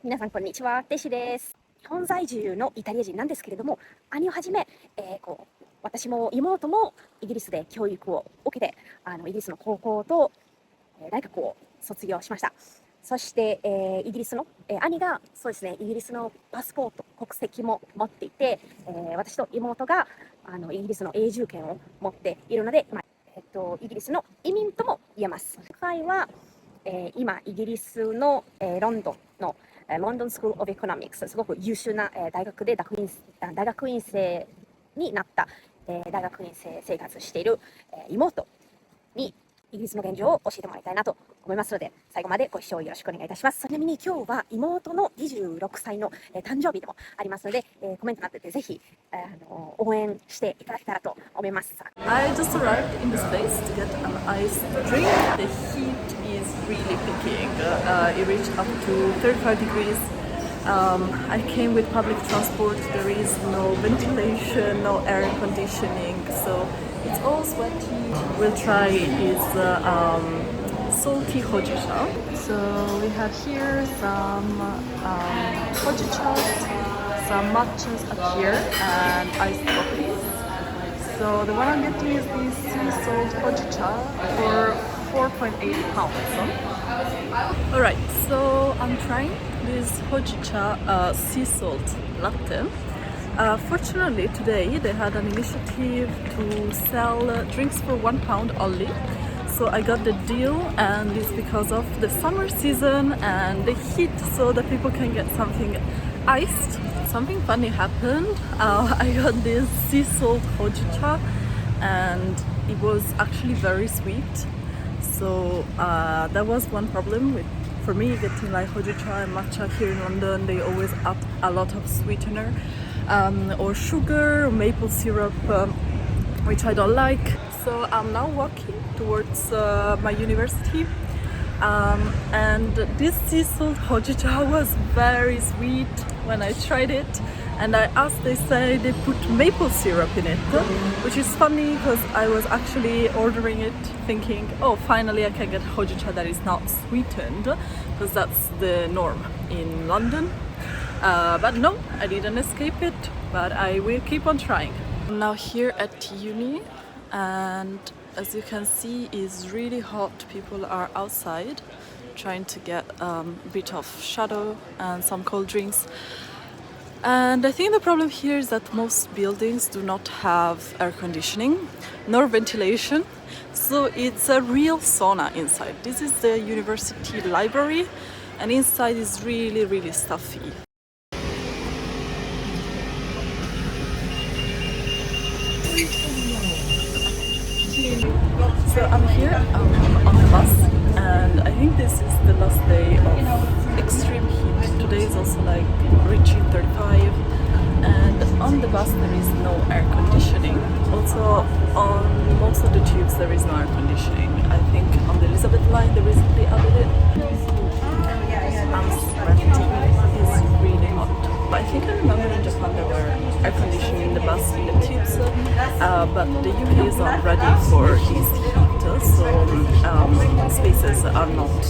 皆さんこんにちは、テシです。日本在住のイタリア人なんですけれども、兄をはじめ、私も妹もイギリスで教育を受けて、イギリスの高校と、大学を卒業しました。そして、イギリスの、兄がそうですね、イギリスのパスポート、国籍も持っていて、私と妹がイギリスの永住権を持っているので、イギリスの移民とも言えます。今回は、今イギリスの、ロンドンのロンドンスクール・オブ・エコノミクス、すごく優秀な大学で大学院生になった、大学院生生活している妹にイギリスの現状を教えてもらいたいなと思いますので、最後までご視聴よろしくお願いいたします。ちなみに今日は妹の26歳の誕生日でもありますので、コメントなどでぜひ応援していただけたらと思います。I just arrived in the States to get an iced drink. The heat is really picking. It reached up to 35 degrees. I came with public transport. There is no ventilation, no air conditioning, so it's all sweaty. We'll try is salty hojicha. So we have here some hojichas, some matchas up here, and iced coffees. So the one I'm getting is the sea salt hojicha for 4.8 pounds. Alright, so I'm trying this hojicha sea salt latte. Fortunately today they had an initiative to sell drinks for £1 only. So I got the deal, and it's because of the summer season and the heat, so that people can get something iced. Something funny happened. I got this sea salt hojicha and it was actually very sweet. So that was one problem for me getting like hojicha and matcha here in London. They always add a lot of sweetener or sugar or maple syrup, which I don't like. So I'm now walking towards my university. And this sea salt hojicha was very sweet when I tried it, and I asked, they say they put maple syrup in it, which is funny because I was actually ordering it thinking, oh, finally I can get hojicha that is not sweetened, because that's the norm in London. But no, I didn't escape it, but I will keep on trying. I'm now here at uni, and as you can see, it's really hot. People are outside trying to get a bit of shadow and some cold drinks. And I think the problem here is that most buildings do not have air conditioning nor ventilation, so it's a real sauna inside. This is the university library, and inside is really, really stuffy. So I'm here on the bus, and I think this is the last day of extreme heat. Today is also like reaching 35, and on the bus there is no air conditioning. Also on most of the tubes there is no air conditioning. I think on the Elizabeth line they recently added it. I'm sweating, it's really hot. I think I remember in Japan there were air conditioning in the bus, in the tubes, but the uni is not ready for this heat, so spaces are not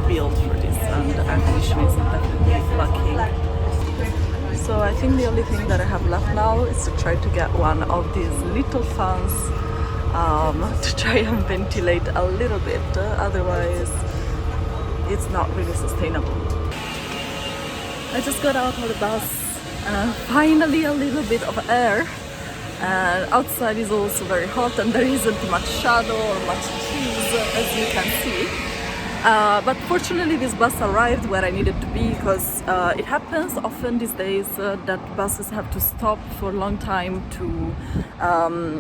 built for this, and the air conditioning is definitely lacking. So I think the only thing that I have left now is to try to get one of these little fans to try and ventilate a little bit, otherwise it's not really sustainable. I just got out of the bus and finally a little bit of air, and outside is also very hot and there isn't much shadow or much trees, as you can see. But fortunately this bus arrived where I needed to be, because it happens often these days that buses have to stop for a long time to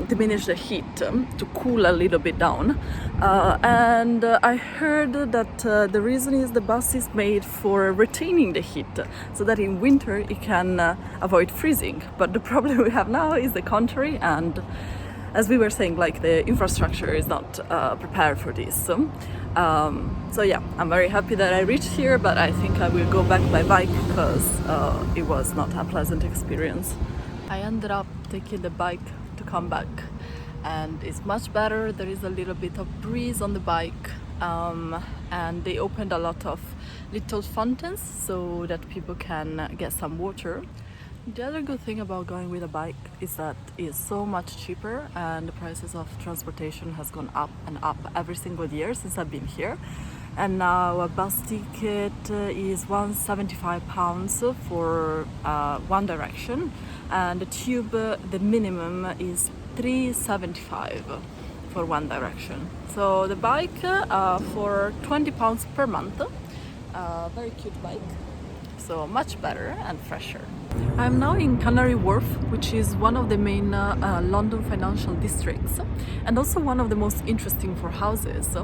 diminish the heat, to cool a little bit down. And I heard that the reason is the bus is made for retaining the heat, so that in winter it can avoid freezing. But the problem we have now is the contrary, and as we were saying, like the infrastructure is not prepared for this. So yeah, I'm very happy that I reached here, but I think I will go back by bike because it was not a pleasant experience. I ended up taking the bike to come back, and it's much better. There is a little bit of breeze on the bike, and they opened a lot of little fountains so that people can get some water. The other good thing about going with a bike is that it's so much cheaper, and the prices of transportation has gone up and up every single year since I've been here. And now a bus ticket is £175 for one direction, and the tube, the minimum is £375 for one direction. So the bike for £20 per month, very cute bike, so much better and fresher. I'm now in Canary Wharf, which is one of the main London financial districts, and also one of the most interesting for houses.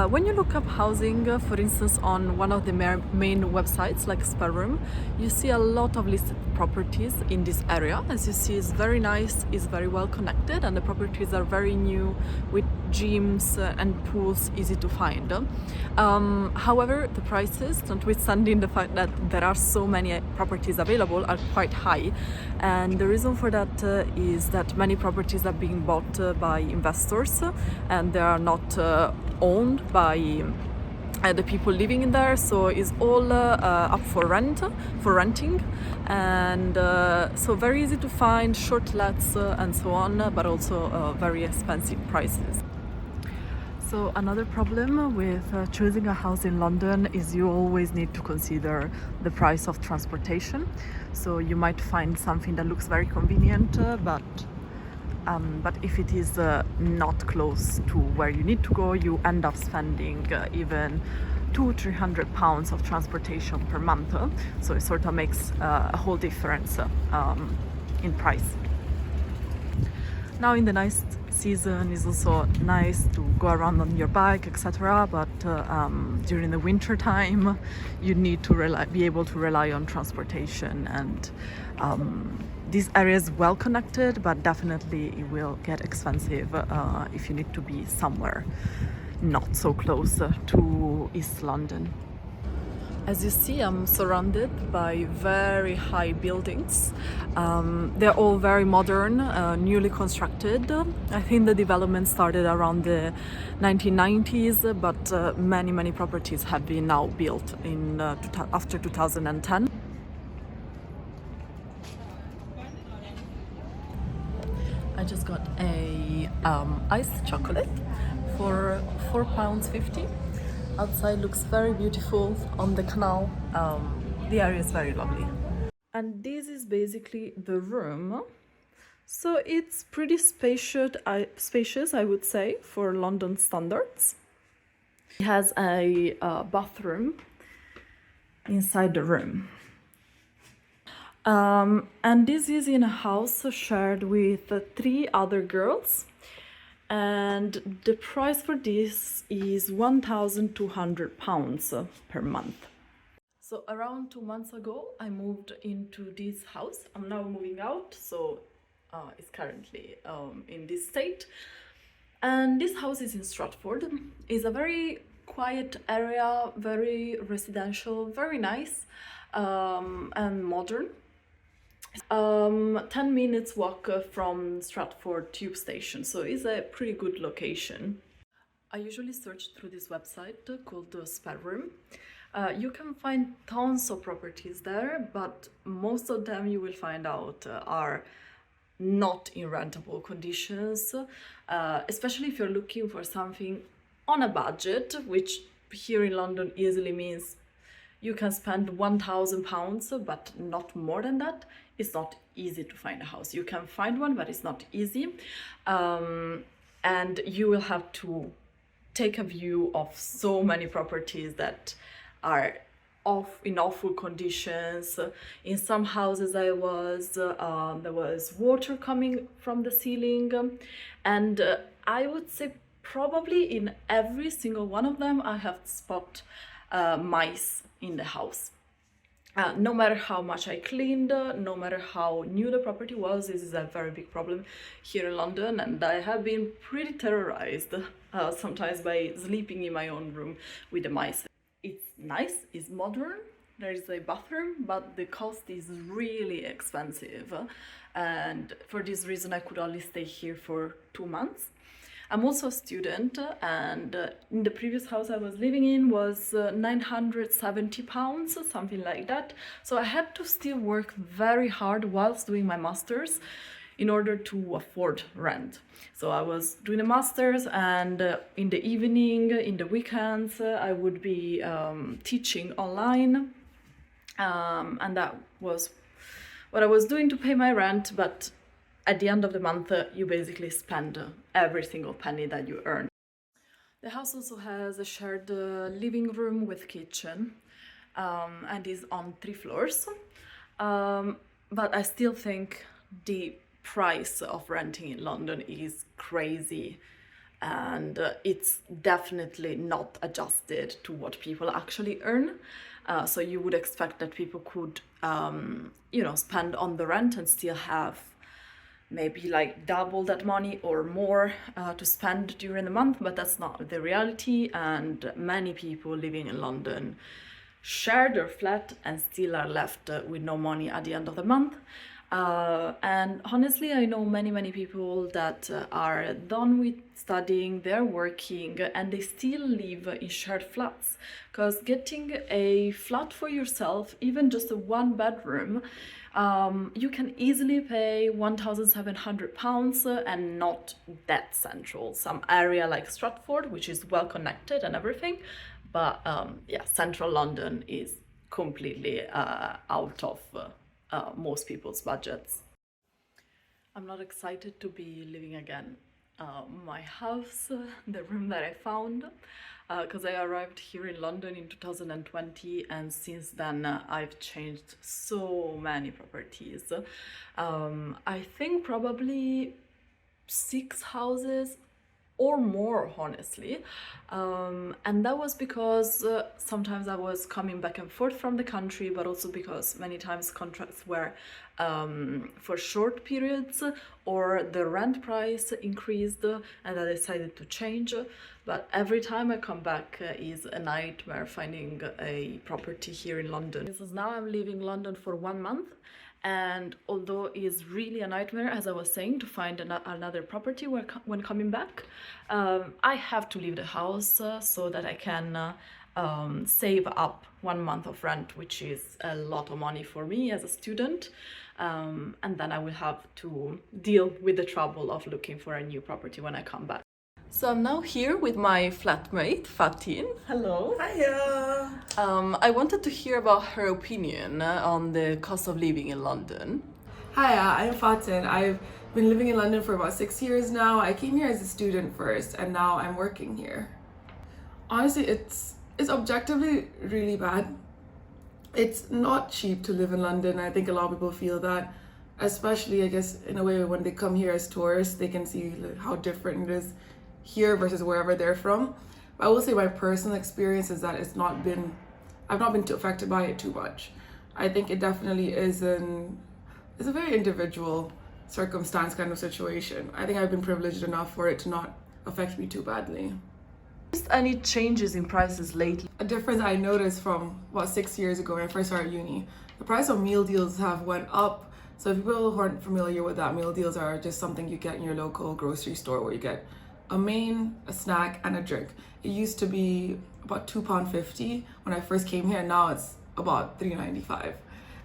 When you look up housing, for instance, on one of the main websites like Spare Room, you see a lot of listed properties in this area. As you see, it's very nice, it's very well connected, and the properties are very new with gyms and pools easy to find. However, the prices, notwithstanding the fact that there are so many properties available, are quite high, and the reason for that is that many properties are being bought by investors, and they are not owned by the people living in there, so it's all up for renting, and so very easy to find, short lets and so on, but also very expensive prices. So another problem with choosing a house in London is you always need to consider the price of transportation. So you might find something that looks very convenient, but if it is not close to where you need to go, you end up spending even £200-300 of transportation per month. So it sort of makes a whole difference in price. Now in the nice season is also nice to go around on your bike, etc. But during the winter time, you need to be able to rely on transportation, and this area is well connected, but definitely it will get expensive if you need to be somewhere not so close to East London. As you see, I'm surrounded by very high buildings. They're all very modern, newly constructed. I think the development started around the 1990s, but many properties have been now built in after 2010. I just got a iced chocolate for £4.50. Outside looks very beautiful on the canal. The area is very lovely. And this is basically the room. So it's pretty spacious, I would say, for London standards. It has a bathroom inside the room. And this is in a house shared with 3 other girls. And the price for this is £1,200 per month. So around 2 months ago, I moved into this house. I'm now moving out, so it's currently in this state. And this house is in Stratford. It's a very quiet area, very residential, very nice and modern. 10 minutes walk from Stratford tube station, so it's a pretty good location. I usually search through this website called Spare Room. You can find tons of properties there, but most of them you will find out are not in rentable conditions, especially if you're looking for something on a budget, which here in London easily means you can spend £1,000, but not more than that. It's not easy to find a house. You can find one, but it's not easy. And you will have to take a view of so many properties that are in awful conditions. In some houses there was water coming from the ceiling. And I would say probably in every single one of them I have spotted mice in the house. No matter how much I cleaned, no matter how new the property was, this is a very big problem here in London, and I have been pretty terrorized sometimes by sleeping in my own room with the mice. It's nice, it's modern, there is a bathroom, but the cost is really expensive, and for this reason I could only stay here for 2 months. I'm also a student, and in the previous house I was living in was £970, something like that. So I had to still work very hard whilst doing my master's in order to afford rent. So I was doing a master's, and in the evening, in the weekends, I would be teaching online, and that was what I was doing to pay my rent. But at the end of the month, you basically spend every single penny that you earn. The house also has a shared living room with kitchen, and is on 3 floors. But I still think the price of renting in London is crazy, and it's definitely not adjusted to what people actually earn. So you would expect that people could, spend on the rent and still have maybe like double that money or more to spend during the month, but that's not the reality. And many people living in London share their flat and still are left with no money at the end of the month. And honestly, I know many people that are done with studying, they're working, and they still live in shared flats, because getting a flat for yourself, even just a 1-bedroom, you can easily pay £1,700 and not that central. Some area like Stratford, which is well connected and everything, but central London is completely out of most people's budgets. I'm not excited to be living again. My house, the room that I found, because I arrived here in London in 2020, and since then I've changed so many properties. I think probably 6 houses or more, honestly, and that was because sometimes I was coming back and forth from the country, but also because many times contracts were for short periods, or the rent price increased and I decided to change. But every time I come back is a nightmare finding a property here in London. Because now I'm leaving London for 1 month, and although it is really a nightmare, as I was saying, to find another property when coming back, I have to leave the house so that I can save up 1 month of rent, which is a lot of money for me as a student, and then I will have to deal with the trouble of looking for a new property when I come back. So I'm now here with my flatmate, Fatin. Hello. Hiya. I wanted to hear about her opinion on the cost of living in London. Hiya, I'm Fatin. I've been living in London for about 6 years now. I came here as a student first, and now I'm working here. Honestly, it's objectively really bad. It's not cheap to live in London. I think a lot of people feel that, especially, I guess, in a way, when they come here as tourists, they can see how different it is here versus wherever they're from. But I will say my personal experience is that I've not been too affected by it too much. I think it definitely is a very individual circumstance kind of situation. I think I've been privileged enough for it to not affect me too badly. Just any changes in prices lately? A difference I noticed from about 6 years ago when I first started uni, the price of meal deals have went up. So if people who aren't familiar with that, meal deals are just something you get in your local grocery store, where you get a main, a snack, and a drink. It used to be about £2.50 when I first came here, and now it's about £3.95.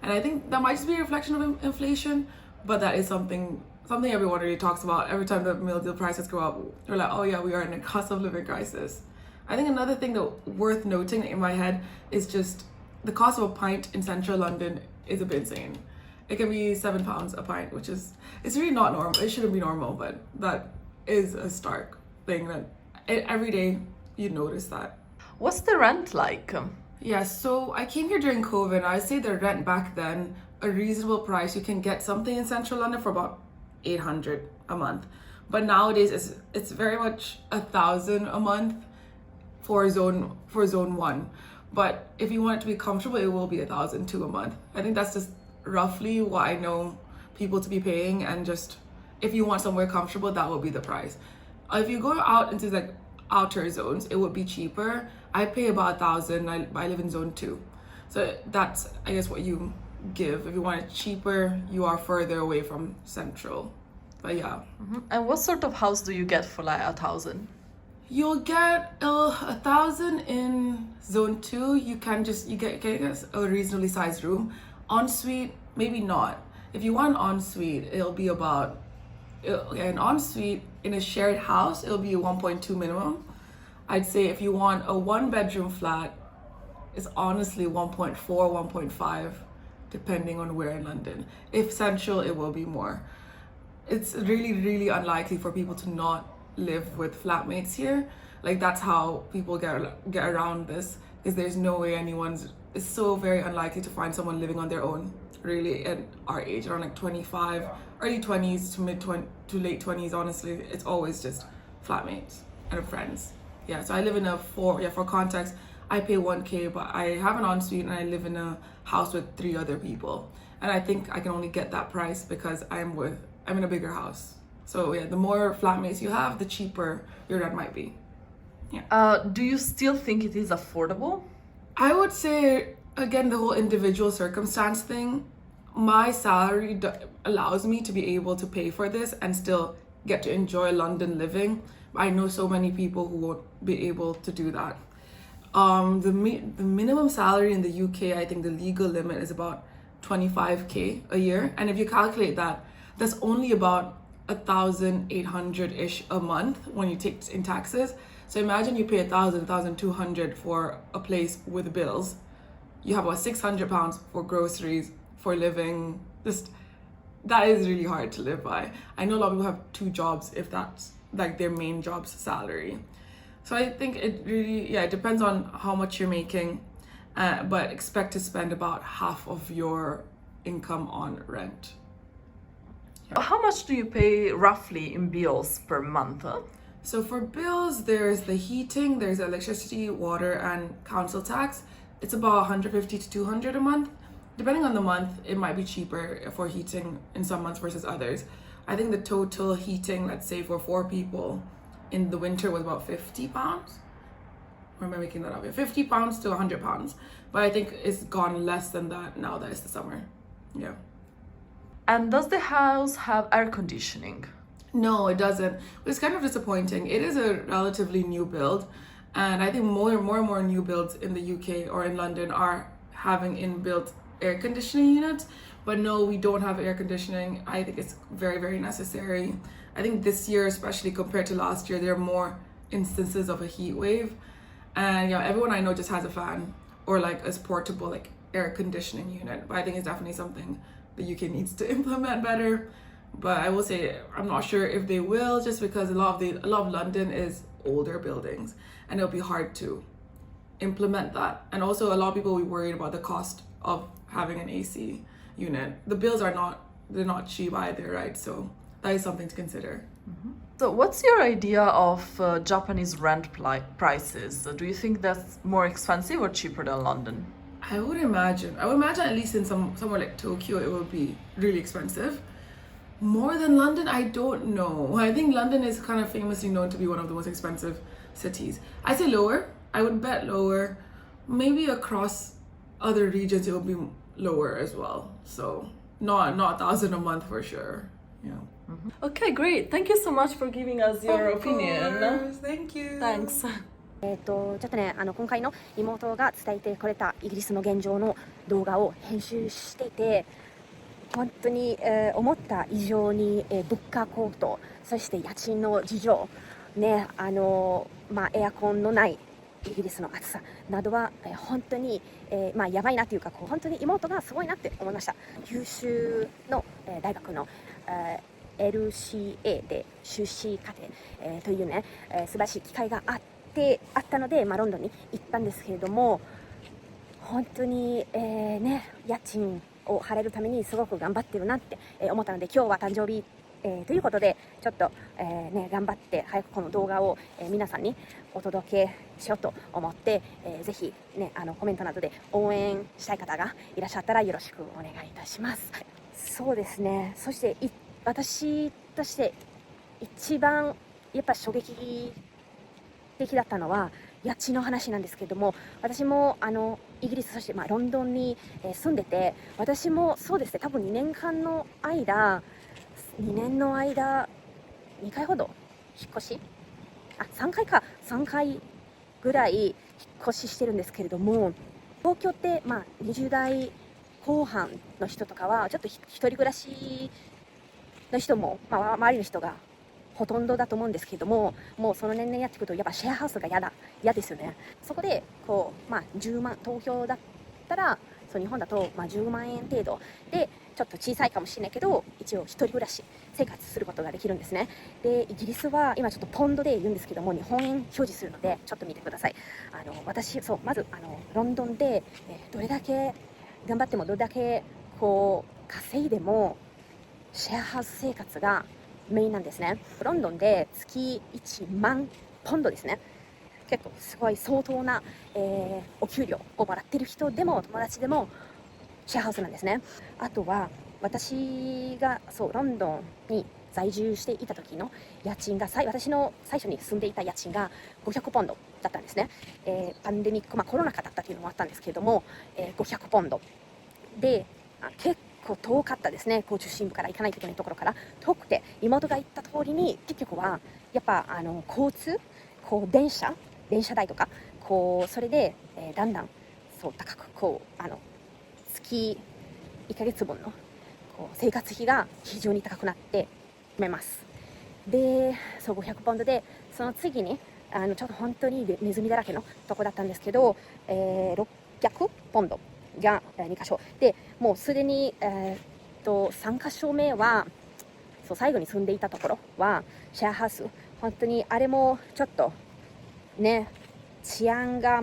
And I think that might just be a reflection of inflation, but that is something everyone really talks about. Every time the meal deal prices go up, they're like, oh yeah, we are in a cost of living crisis. I think another thing that worth noting in my head is just the cost of a pint in central London is a bit insane. It can be £7 a pint, which it's really not normal. It shouldn't be normal, but that is a stark thing that every day you notice that. What's the rent like? Yeah, so I came here during COVID. I'd say the rent back then, a reasonable price, you can get something in central London for about 800 a month. But nowadays it's very much 1,000 a month for zone 1. But if you want it to be comfortable, it will be 1,002 a month. I think that's just roughly what I know people to be paying, and just if you want somewhere comfortable, that will be the price. If you go out into like outer zones, it would be cheaper. I pay about 1,000. I live in zone 2, so that's, I guess, what you give. If you want it cheaper, you are further away from central. But yeah. And what sort of house do you get for like 1,000? You'll get 1,000 in zone 2. You get a reasonably sized room. Ensuite, maybe not. If you want an ensuite, it'll be about an ensuite in a shared house. It'll be 1.2 minimum. I'd say if you want a 1-bedroom flat, it's honestly 1.4, 1.5, depending on where in London. If central, it will be more. It's really, really unlikely for people to not live with flatmates here. Like, that's how people get around this, because there's no way it's so very unlikely to find someone living on their own, really, at our age, around like 25, early 20s to late 20s. Honestly, it's always just flatmates and friends. Yeah, so I live in for context, I pay 1K, but I have an ensuite and I live in a house with 3 other people. And I think I can only get that price because I'm in a bigger house. So yeah, the more flatmates you have, the cheaper your rent might be. Yeah. Do you still think it is affordable? I would say, again, the whole individual circumstance thing. My salary allows me to be able to pay for this and still get to enjoy London living. I know so many people who won't be able to do that. The minimum salary in the UK, I think the legal limit is about 25k a year. And if you calculate that, that's only about 1,800-ish a month when you take in taxes. So imagine you pay 1,200 for a place with bills. You have about £600 for groceries, for living. That is really hard to live by. I know a lot of people have 2 jobs if that's like their main job's salary. So I think it really, it depends on how much you're making, but expect to spend about half of your income on rent. How much do you pay roughly in bills per month? So for bills, there's the heating, there's electricity, water, and council tax. It's about 150 to 200 a month. Depending on the month, it might be cheaper for heating in some months versus others. I think the total heating, let's say for 4 people in the winter, was about £50. Or am I making that up? £50 to £100. But I think it's gone less than that now that it's the summer. Yeah. And does the house have air conditioning? No, it doesn't. It's kind of disappointing. It is a relatively new build, and I think more and more new builds in the UK or in London are having inbuilt air conditioning units. But no, we don't have air conditioning. I think it's very, very necessary. I think this year, especially compared to last year, there are more instances of a heat wave. And everyone I know just has a fan or like a portable like air conditioning unit. But I think it's definitely something the UK needs to implement better. But I will say I'm not sure if they will, just because a lot of London is older buildings and it'll be hard to implement that. And also a lot of people will be worried about the cost of having an AC unit. The bills they're not cheap either, right? So that is something to consider. So what's your idea of Japanese rent prices? Do you think that's more expensive or cheaper than London? I would imagine at least in somewhere like Tokyo, it would be really expensive. More than London, I don't know. I think London is kind of famously known to be one of the most expensive cities. I'd say lower. I would bet lower. Maybe across other regions, it would be lower as well. So not 1,000 a month for sure. Yeah. Okay, great. Thank you so much for giving us your opinion. Course. Thank you. Thanks. ちょっとね、今回の妹が伝えてくれたイギリスの現状の動画を編集していて、本当に、思った以上に、物価高騰、そして家賃の事情、ね、エアコンのないイギリスの暑さなどは、本当に、やばいなというか、本当に妹がすごいなって思いました。優秀の、大学の、LCA で修士課程、というね、素晴らしい機会があったので、ロンドンに行ったんですけれども、本当に、家賃を払えるためにすごく頑張ってるなって思ったので、今日は誕生日、ということでちょっと、頑張って早くこの動画を、皆さんにお届けしようと思って、ぜひ、コメントなどで応援したい方がいらっしゃったらよろしくお願いいたします。そうですね。そして私として一番やっぱ衝撃的だったのは家賃の話なんですけれども、私もイギリス、そして、ロンドンに、住んでて、私もそうですね、多分2年間の間2年の間2回ほど引っ越し3回か3回ぐらい引っ越ししてるんですけれども、東京って20代後半の人とかはちょっと一人暮らしの人も、周りの人がほとんどだと思うんですけれども、もうその年々やってくるとやっぱシェアハウスが嫌ですよね。そこで10万、東京だったら日本だと10万円程度でちょっと小さいかもしれないけど、一応一人暮らし生活することができるんですね。でイギリスは今ちょっとポンドで言うんですけども、日本円表示するのでちょっと見てください。まずロンドンで、どれだけ頑張ってもどれだけ稼いでもシェアハウス生活がメインなんですね。ロンドンで月1万ポンドですね。結構すごい相当な、お給料をもらってる人でも友達でもシェアハウスなんですね。あとは私がロンドンに在住していた時の家賃が私の最初に住んでいた家賃が500ポンドだったんですね。パンデミック、コロナ禍だったというのもあったんですけれども、500ポンドで結構遠かったですね。中心部から行かないといけないところから遠くて、妹が言った通りに結局はやっぱ交通電車代とかそれで、だんだん高く月1ヶ月分の生活費が非常に高くなってしまいます。で500ポンドで、その次にちょっと本当にネズミだらけのとこだったんですけど、600ポンドが2箇所で、もうすでに、3箇所目は最後に住んでいたところはシェアハウス。本当にあれもちょっとね、治安が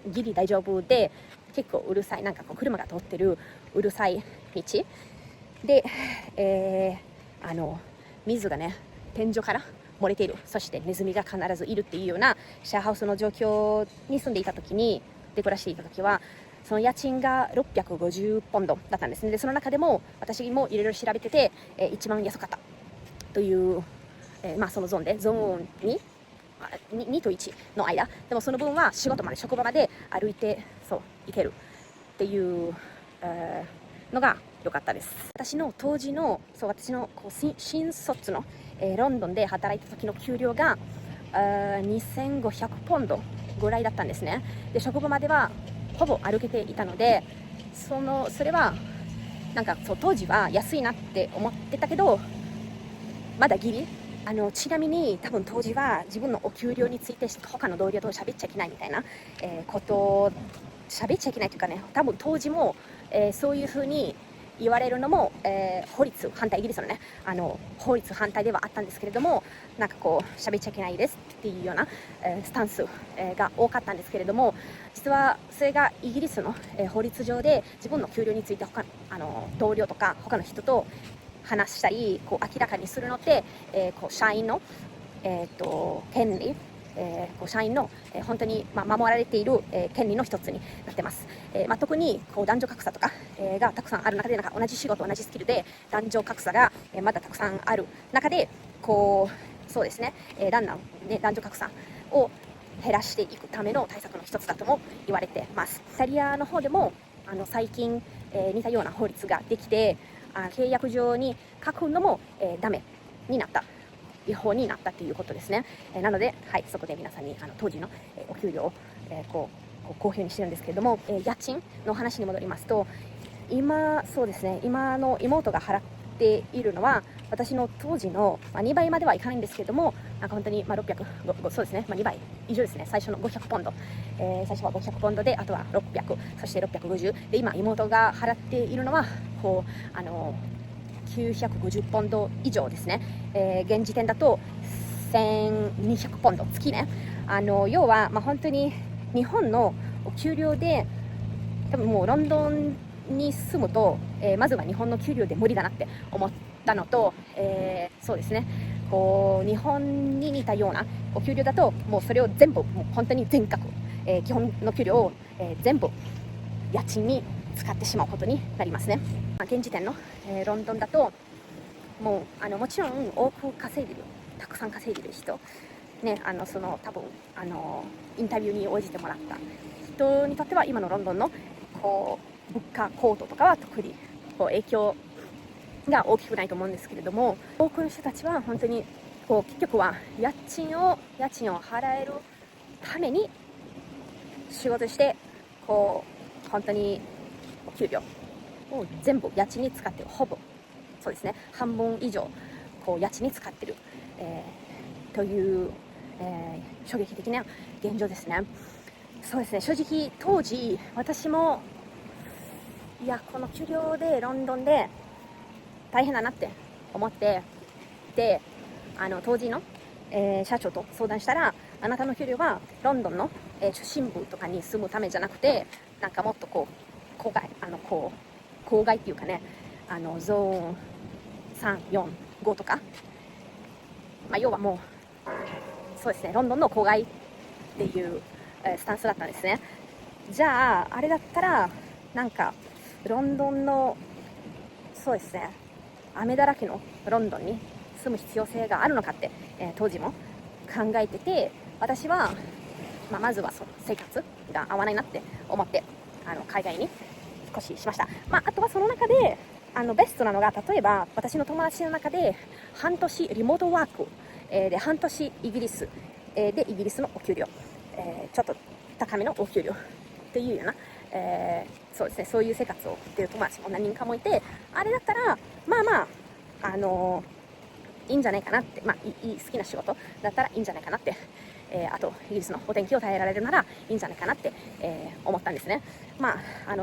ギリ大丈夫で、結構うるさい、車が通ってるうるさい道で、水がね天井から漏れている、そしてネズミが必ずいるっていうようなシェアハウスの状況に住んでいた時に、暮らしていた時はその家賃が650ポンドだったんですね。でその中でも私もいろいろ調べてて、一番安かったという、そのゾーンに2と1の間でも、その分は職場まで歩いて行けるっていう、のが良かったです。私の当時の新卒の、ロンドンで働いた時の給料が2500ポンドぐらいだったんですね。で職場まではほぼ歩けていたので、それは当時は安いなって思ってたけど、まだギリちなみに多分当時は自分のお給料について他の同僚と喋っちゃいけないみたいな、ことを喋っちゃいけないというかね、多分当時も、そういうふうに言われるのも、法律反対、イギリスのね法律反対ではあったんですけれども、喋っちゃいけないですっていうような、スタンス、が多かったんですけれども、実はそれがイギリスの、法律上で自分の給料について同僚とか他の人と話したり明らかにするので、社員の、権利、社員の、本当に、守られている、権利の一つになってます。特に男女格差とか、がたくさんある中で、同じ仕事同じスキルで男女格差が、まだたくさんある中でそうですね、だんだん、男女格差を減らしていくための対策の一つだとも言われてます。イタリアの方でも最近、似たような法律ができて、契約上に書くのも、ダメになった、違法になったということですね。なので、そこで皆さんに当時の、お給料を、公表にしてるんですけれども、家賃の話に戻りますと、今の妹が払っているのは私の当時の、2倍まではいかないんですけれども、本当に600、そうですね、2倍以上ですね。最初の500ポンド、最初は500ポンドで、あとは600、そして650で、今妹が払っているのは950ポンド以上ですね。現時点だと1200ポンド月ね。要は、本当に日本のお給料で多分もうロンドンに住むと、まずは日本の給料で無理だなって思ったのと、そうですね、日本に似たようなお給料だともうそれを全部、もう本当に全額、基本の給料を、全部家賃に使ってしまうことになりますね。現時点の、ロンドンだともうもちろん多く稼いでる、たくさん稼いでる人ね、多分インタビューに応じてもらった人にとっては、今のロンドンの物価高騰とかは特に影響が大きくないと思うんですけれども、多くの人たちは本当にこう結局は家賃を払えるために仕事して、こう本当にお給料を全部家賃に使ってる、ほぼそうですね、半分以上こう家賃に使ってる、という、衝撃的な現状ですね。そうですね、正直当時私もこの給料でロンドンで大変だなって思って、で当時の、社長と相談したら、あなたの給料はロンドンの、中心部とかに住むためじゃなくて、なんかもっとこう郊外っていうかね、ゾーン3、4、5とか、要はもうそうですね、ロンドンの郊外っていうスタンスだったんですね。じゃああれだったらなんかロンドンのそうですね、雨だらけのロンドンに住む必要性があるのかって、当時も考えてて、私は、まずはその生活が合わないなって思って海外に少ししました。あとはその中でベストなのが、例えば私の友達の中で半年リモートワーク、で半年イギリス、でイギリスのお給料、ちょっと高めのお給料っていうような、そうですね、そういう生活をしている友達も何人かもいて、あれだったらいいんじゃないかなって、好きな仕事だったらいいんじゃないかなって、あとイギリスのお天気を耐えられるならいいんじゃないかなって、思ったんですね。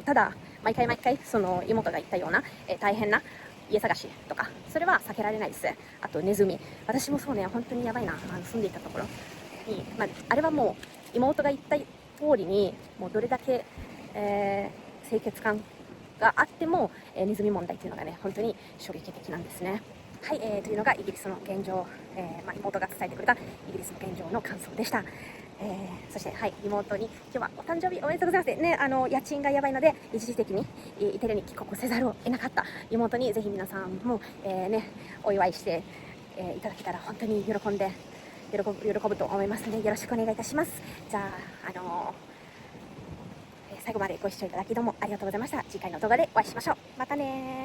ただ毎回その妹が言ったような、大変な家探しとか、それは避けられないです。あとネズミ、私もそうね、本当にやばいな、住んでいたところに、あれはもう妹が言った通りに、もうどれだけ、清潔感があっても、ネズミ問題っていうのがね、本当に衝撃的なんですね。はい、というのがイギリスの現状、妹が伝えてくれたイギリスの現状の感想でした。そして、妹に今日はお誕生日おめでとうございます。ね、家賃がやばいので一時的にイタリアに帰国せざるを得なかった妹に、ぜひ皆さんも、お祝いして、いただけたら本当に喜ぶと思いますので、よろしくお願いいたします。じゃあ、最後までご視聴いただきどうもありがとうございました。次回の動画でお会いしましょう。またね。